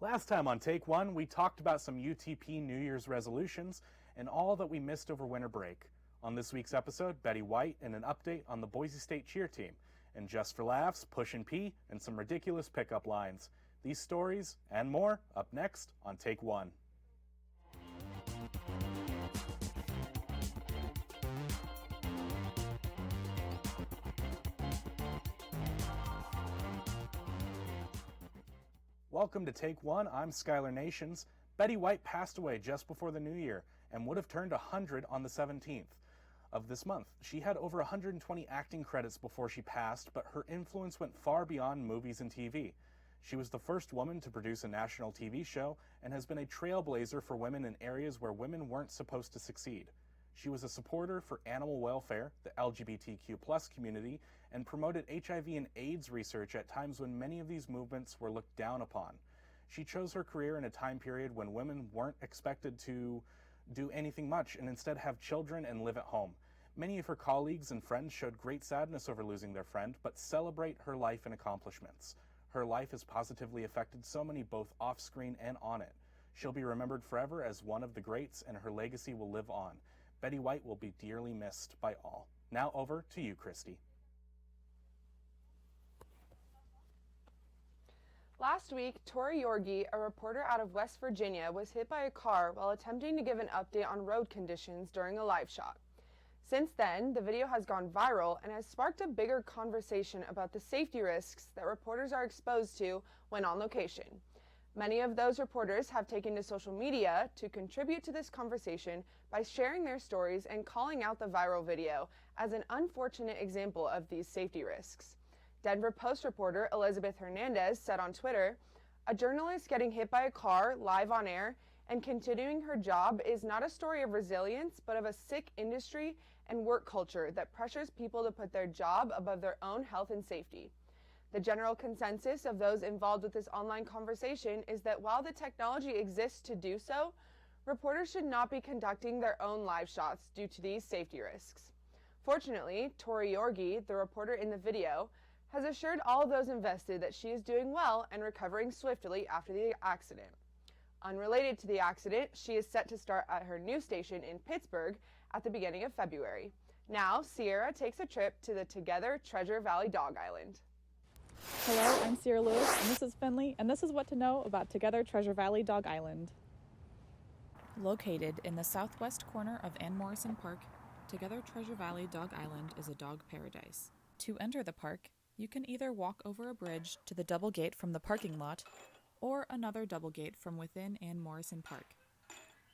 Last time on Take One, we talked about some UTP New Year's resolutions and all that we missed over winter break. On this week's episode, Betty White and an update on the Boise State cheer team. And just for laughs, Pushin and some ridiculous pickup lines. These stories and more up next on Take One. Welcome to Take One. I'm Skylar Nations. Betty White passed away just before the new year and would have turned 100 on the 17th of this month. She had over 120 acting credits before she passed, but her influence went far beyond movies and TV. She was the first woman to produce a national TV show and has been a trailblazer for women in areas where women weren't supposed to succeed. She was a supporter for animal welfare, the LGBTQ+ community, and promoted HIV and AIDS research at times when many of these movements were looked down upon. She chose her career in a time period when women weren't expected to do anything much and instead have children and live at home. Many of her colleagues and friends showed great sadness over losing their friend, but celebrate her life and accomplishments. Her life has positively affected so many both off-screen and on it. She'll be remembered forever as one of the greats, and her legacy will live on. Betty White will be dearly missed by all. Now over to you, Christy. Last week, Tori Yorgi, a reporter out of West Virginia, was hit by a car while attempting to give an update on road conditions during a live shot. Since then, the video has gone viral and has sparked a bigger conversation about the safety risks that reporters are exposed to when on location. Many of those reporters have taken to social media to contribute to this conversation by sharing their stories and calling out the viral video as an unfortunate example of these safety risks. Denver Post reporter Elizabeth Hernandez said on Twitter, "A journalist getting hit by a car live on air and continuing her job is not a story of resilience, but of a sick industry and work culture that pressures people to put their job above their own health and safety." The general consensus of those involved with this online conversation is that while the technology exists to do so, reporters should not be conducting their own live shots due to these safety risks. Fortunately, Tori Yorgi, the reporter in the video, has assured all of those invested that she is doing well and recovering swiftly after the accident. Unrelated to the accident, she is set to start at her new station in Pittsburgh at the beginning of February. Now, Sierra takes a trip to the Together Treasure Valley Dog Island. Hello, I'm Sierra Lewis, and this is Finley, and this is what to know about Together Treasure Valley Dog Island. Located in the southwest corner of Ann Morrison Park, Together Treasure Valley Dog Island is a dog paradise. To enter the park, you can either walk over a bridge to the double gate from the parking lot, or another double gate from within Ann Morrison Park.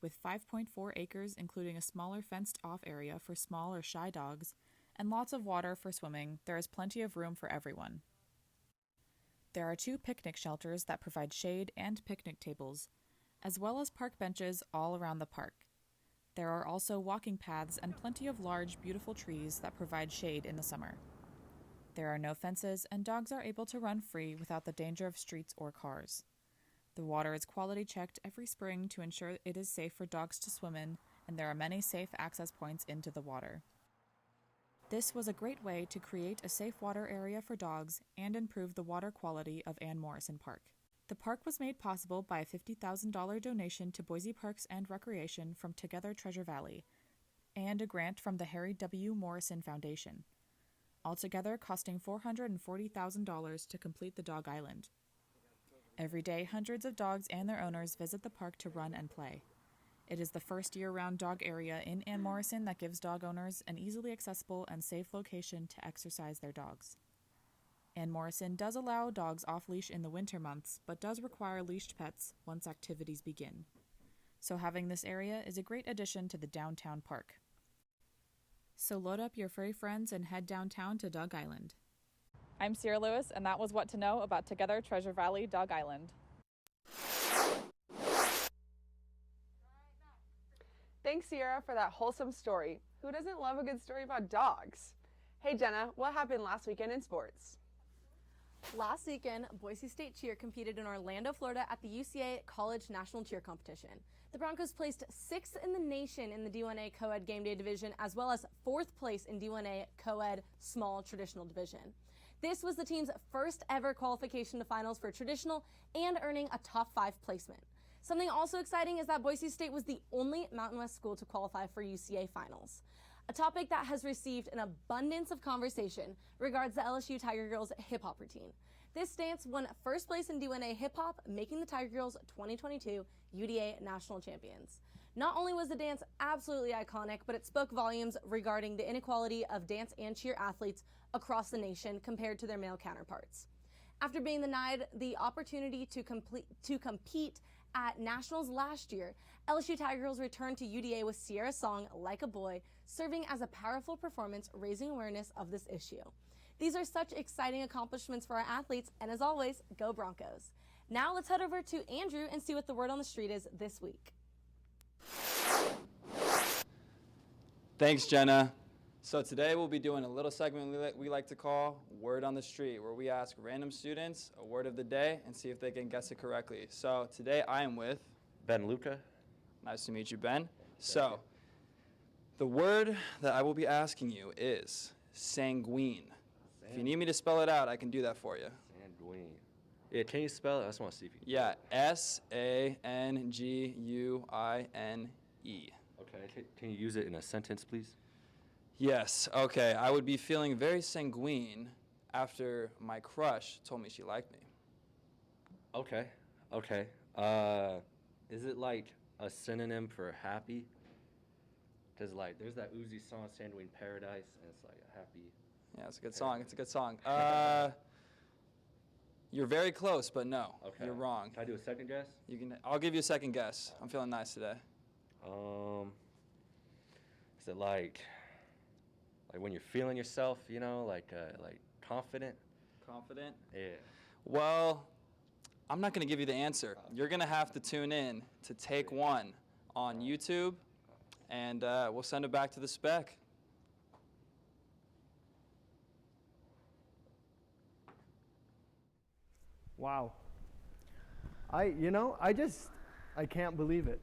With 5.4 acres, including a smaller fenced-off area for small or shy dogs, and lots of water for swimming, there is plenty of room for everyone. There are 2 picnic shelters that provide shade and picnic tables, as well as park benches all around the park. There are also walking paths and plenty of large, beautiful trees that provide shade in the summer. There are no fences, and dogs are able to run free without the danger of streets or cars. The water is quality checked every spring to ensure it is safe for dogs to swim in, and there are many safe access points into the water. This was a great way to create a safe water area for dogs and improve the water quality of Ann Morrison Park. The park was made possible by a $50,000 donation to Boise Parks and Recreation from Together Treasure Valley and a grant from the Harry W. Morrison Foundation, altogether costing $440,000 to complete the dog island. Every day, hundreds of dogs and their owners visit the park to run and play. It is the first year-round dog area in Ann Morrison that gives dog owners an easily accessible and safe location to exercise their dogs. Ann Morrison does allow dogs off-leash in the winter months, but does require leashed pets once activities begin. So having this area is a great addition to the downtown park. So load up your furry friends and head downtown to Dog Island. I'm Sierra Lewis, and that was what to know about Together Treasure Valley Dog Island. Thanks, Sierra, for that wholesome story. Who doesn't love a good story about dogs? Hey, Jenna, what happened last weekend in sports? Last weekend, Boise State Cheer competed in Orlando, Florida at the UCA College National Cheer Competition. The Broncos placed 6th in the nation in the D1A Co-Ed Game Day Division, as well as 4th place in D1A Co-Ed Small Traditional Division. This was the team's first ever qualification to finals for traditional and earning a top 5 placement. Something also exciting is that Boise State was the only Mountain West school to qualify for UCA finals. A topic that has received an abundance of conversation regards the LSU Tiger Girls hip hop routine. This dance won first place in D1A hip hop, making the Tiger Girls 2022 UDA national champions. Not only was the dance absolutely iconic, but it spoke volumes regarding the inequality of dance and cheer athletes across the nation compared to their male counterparts. After being denied the opportunity to compete at Nationals last year, LSU Tiger Girls returned to UDA with Sierra's song Like a Boy, serving as a powerful performance raising awareness of this issue. These are such exciting accomplishments for our athletes, and as always, go Broncos. Now let's head over to Andrew and see what the word on the street is this week. Thanks, Jenna. So today we'll be doing a little segment we like to call Word on the Street, where we ask random students a word of the day and see if they can guess it correctly. So today I am with Ben Luca. Nice to meet you, Ben. So the word that I will be asking you is sanguine. If you need me to spell it out, I can do that for you. Sanguine. Yeah, can you spell it? I just want to see if you can. Yeah, Sanguine. Okay, can you use it in a sentence, please? Yes, okay. I would be feeling very sanguine after my crush told me she liked me. Okay. Is it like a synonym for happy? Because like there's that Uzi song, Sanguine Paradise, and it's like a happy. Yeah, it's a good song. It's a good song. You're very close, but no, Okay. you're wrong. Can I do a second guess? You can. I'll give you a second guess. I'm feeling nice today. Is it like when you're feeling yourself, you know, like confident? Confident? Yeah. Well, I'm not going to give you the answer. You're going to have to tune in to Take One on YouTube, and we'll send it back to the spec. Wow. I can't believe it.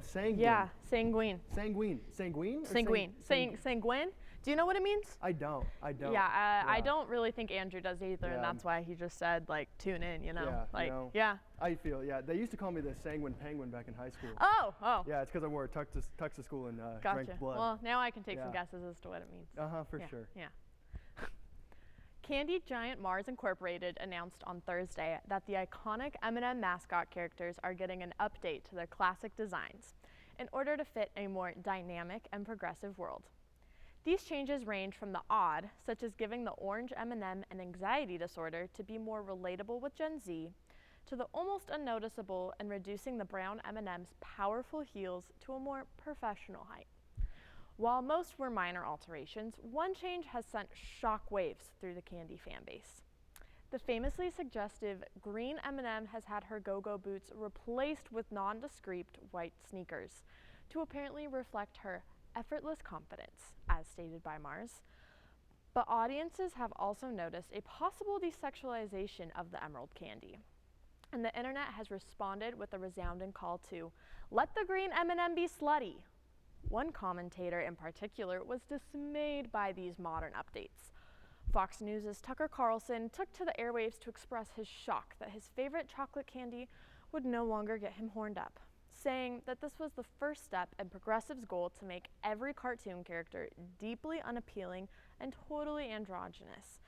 Sanguine. Yeah, sanguine. Sanguine. Sanguine? Or Sanguine. Sanguine. Do you know what it means? I don't. Yeah, I don't really think Andrew does either, and Yeah. that's why he just said, tune in, Yeah, yeah. I feel, they used to call me the sanguine penguin back in high school. Oh. Yeah, it's because I wore a tux to school and Gotcha. drank blood. Well, now I can take some Yeah. guesses as to what it means. For Yeah, sure. Yeah. Candy Giant Mars Incorporated announced on Thursday that the iconic M&M mascot characters are getting an update to their classic designs in order to fit a more dynamic and progressive world. These changes range from the odd, such as giving the orange M&M an anxiety disorder to be more relatable with Gen Z, to the almost unnoticeable and reducing the brown M&M's powerful heels to a more professional height. While most were minor alterations, one change has sent shockwaves through the candy fan base. The famously suggestive green M&M has had her go-go boots replaced with nondescript white sneakers to apparently reflect her effortless confidence, as stated by Mars. But audiences have also noticed a possible desexualization of the emerald candy. And the internet has responded with a resounding call to, let the green M&M be slutty. One commentator in particular was dismayed by these modern updates. Fox News' Tucker Carlson took to the airwaves to express his shock that his favorite chocolate candy would no longer get him horned up, saying that this was the first step in progressive's goal to make every cartoon character deeply unappealing and totally androgynous.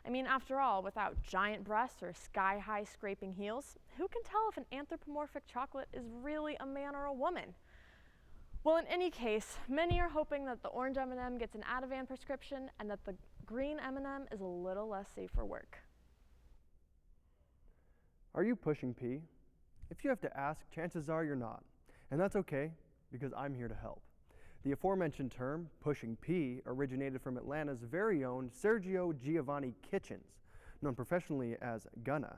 I mean, after all, without giant breasts or sky-high scraping heels, who can tell if an anthropomorphic chocolate is really a man or a woman? Well, in any case, many are hoping that the orange M&M gets an Ativan prescription and that the green M&M is a little less safe for work. Are you pushing P? If you have to ask, chances are you're not. And that's okay, because I'm here to help. The aforementioned term, pushing P, originated from Atlanta's very own Sergio Giovanni Kitchens, known professionally as Gunna.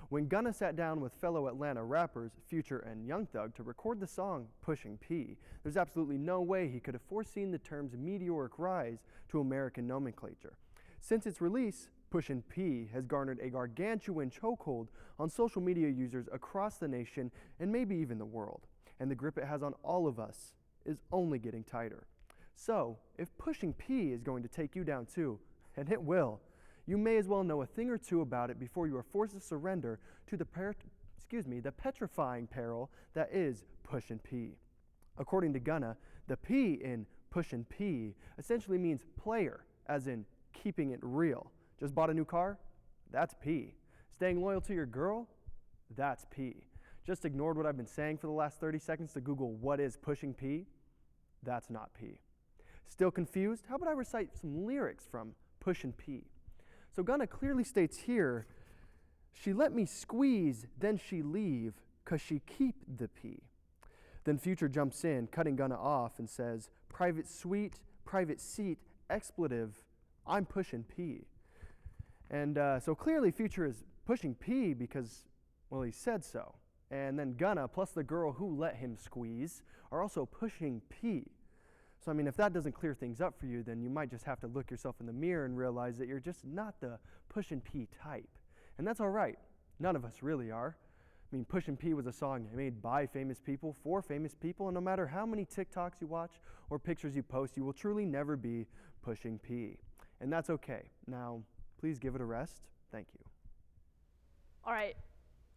When Gunna sat down with fellow Atlanta rappers Future and Young Thug to record the song Pushing P, there's absolutely no way he could have foreseen the term's meteoric rise to American nomenclature. Since its release, Pushin' P has garnered a gargantuan chokehold on social media users across the nation and maybe even the world. And the grip it has on all of us is only getting tighter. So, if Pushing P is going to take you down too, and it will, You may as well know a thing or two about it before you are forced to surrender to the petrifying peril that is Pushin' P. According to Gunna, the P in Pushin' P essentially means player, as in keeping it real. Just bought a new car? That's P. Staying loyal to your girl? That's P. Just ignored what I've been saying for the last 30 seconds to Google what is pushing P? That's not P. Still confused? How about I recite some lyrics from Pushin' P? So Gunna clearly states here, she let me squeeze, then she leave, 'cause she keep the P. Then Future jumps in, cutting Gunna off and says, private suite, private seat, expletive, I'm pushing P. And so clearly Future is pushing P because, well, he said so. And then Gunna, plus the girl who let him squeeze, are also pushing P. So, I mean, if that doesn't clear things up for you, then you might just have to look yourself in the mirror and realize that you're just not the Pushin' P type. And that's all right. None of us really are. I mean, Pushin' P was a song made by famous people for famous people, and no matter how many TikToks you watch or pictures you post, you will truly never be pushing P. And that's okay. Now, please give it a rest. Thank you. All right,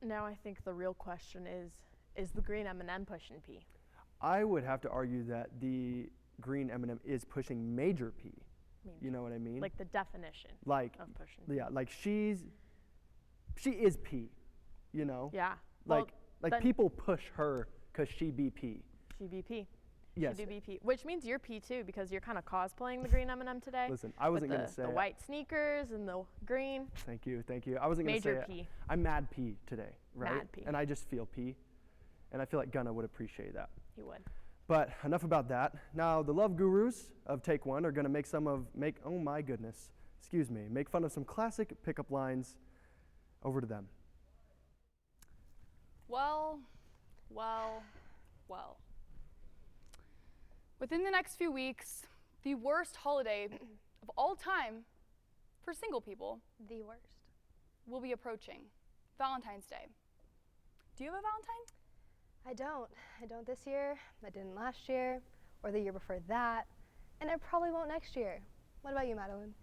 now I think the real question is the green M&M pushing P? I would have to argue that the green M&M is pushing major P. You know what I mean? Like the definition of pushing P. Yeah, like she is P, you know? Yeah. Like people push her because she be P. She be P. Yes. She do be P. Which means you're P too, because you're kind of cosplaying the green M&M today. Listen, I wasn't going to say the white sneakers and the green. Thank you. I wasn't going to say Major P. I'm mad P today, right? Mad P. And I just feel P. And I feel like Gunna would appreciate that. He would. But enough about that. Now, the love gurus of Take One are going to make oh my goodness, make fun of some classic pickup lines. Over to them. Well. Within the next few weeks, the worst holiday of all time for single people The worst. will be approaching, Valentine's Day. Do you have a Valentine? I don't this year. I didn't last year or the year before that. And I probably won't next year. What about you, Madeline?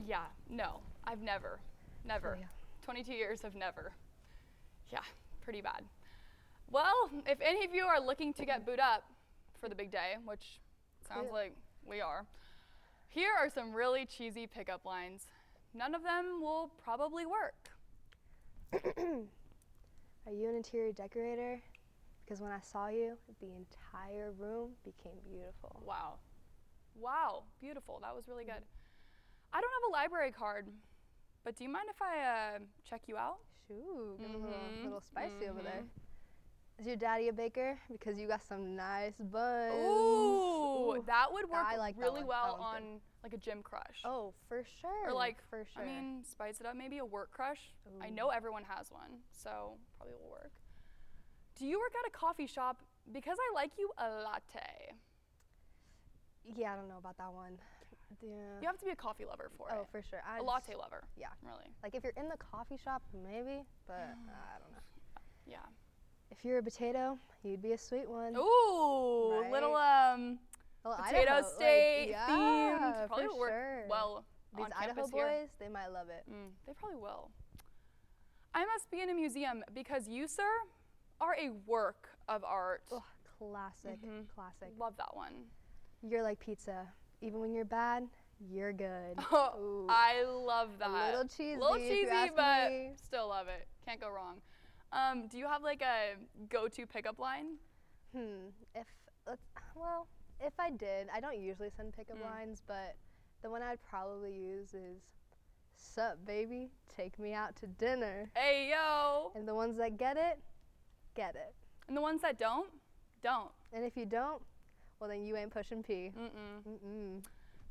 Yeah, no, I've never. Oh, yeah. 22 years of never. Yeah, pretty bad. Well, if any of you are looking to get booed up for the big day, which sounds like we are, here are some really cheesy pickup lines. None of them will probably work. Are you an interior decorator? Because when I saw you, the entire room became beautiful. Wow, beautiful. That was really good. I don't have a library card, but do you mind if I check you out? Shoot, a little spicy over there. Is your daddy a baker? Because you got some nice buns. Ooh, that would work I like really that well on on like a gym crush. Oh, for sure. Or like, for sure. I mean, spice it up, maybe a work crush. I know everyone has one, so probably will work. Do you work at a coffee shop? Because I like you a latte. Yeah, I don't know about that one. Yeah. You have to be a coffee lover for it. Oh, for sure. A latte lover. Yeah. Really. Like if you're in the coffee shop, maybe, but I don't know. Yeah. If you're a potato, you'd be a sweet one. Ooh, Right? little potato Idaho, state yeah, themed. Probably for would work sure. well These on Idaho campus boys, here. they might love it. They probably will. I must be in a museum because you, sir, are a work of art. Oh, classic, classic. Love that one. You're like pizza. Even when you're bad, you're good. Oh, I love that. A little cheesy, if you cheesy, ask but me. still love it. Can't go wrong. Do you have like a go-to pickup line? If I did, I don't usually send pickup lines, but the one I'd probably use is, "Sup, baby, take me out to dinner." Hey, yo. And the ones that get it, get it. And the ones that don't. And if you don't, well then you ain't pushing P.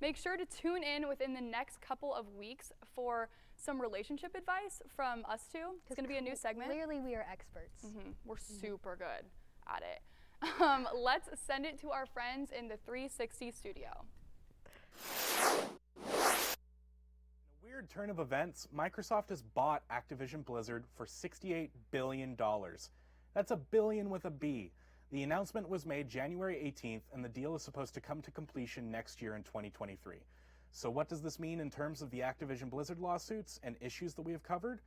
Make sure to tune in within the next couple of weeks for some relationship advice from us two. It's going to be a new segment. Clearly we are experts. We're super good at it. Let's send it to our friends in the 360 studio. In a weird turn of events, Microsoft has bought Activision Blizzard for $68 billion. That's a billion with a B. The announcement was made January 18th, and the deal is supposed to come to completion next year in 2023. So what does this mean in terms of the Activision Blizzard lawsuits and issues that we have covered?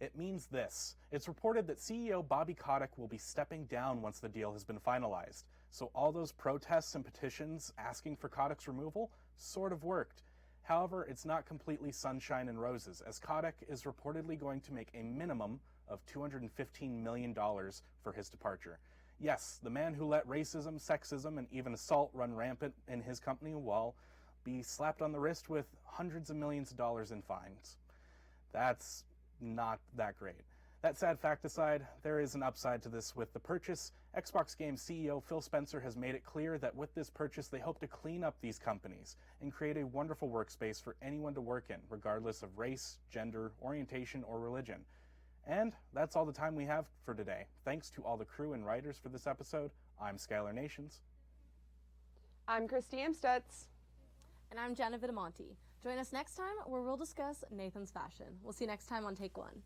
It means this. It's reported that CEO Bobby Kotick will be stepping down once the deal has been finalized. So all those protests and petitions asking for Kotick's removal sort of worked. However, it's not completely sunshine and roses, as Kotick is reportedly going to make a minimum of $215 million for his departure. Yes, the man who let racism, sexism, and even assault run rampant in his company will be slapped on the wrist with hundreds of millions of dollars in fines. That's not that great. That sad fact aside, there is an upside to this with the purchase. Xbox Games CEO Phil Spencer has made it clear that with this purchase, they hope to clean up these companies and create a wonderful workspace for anyone to work in, regardless of race, gender, orientation, or religion. And that's all the time we have for today. Thanks to all the crew and writers for this episode. I'm Skylar Nations. I'm Christy Amstutz. And I'm Jenna Vitamonte. Join us next time where we'll discuss Nathan's fashion. We'll see you next time on Take One.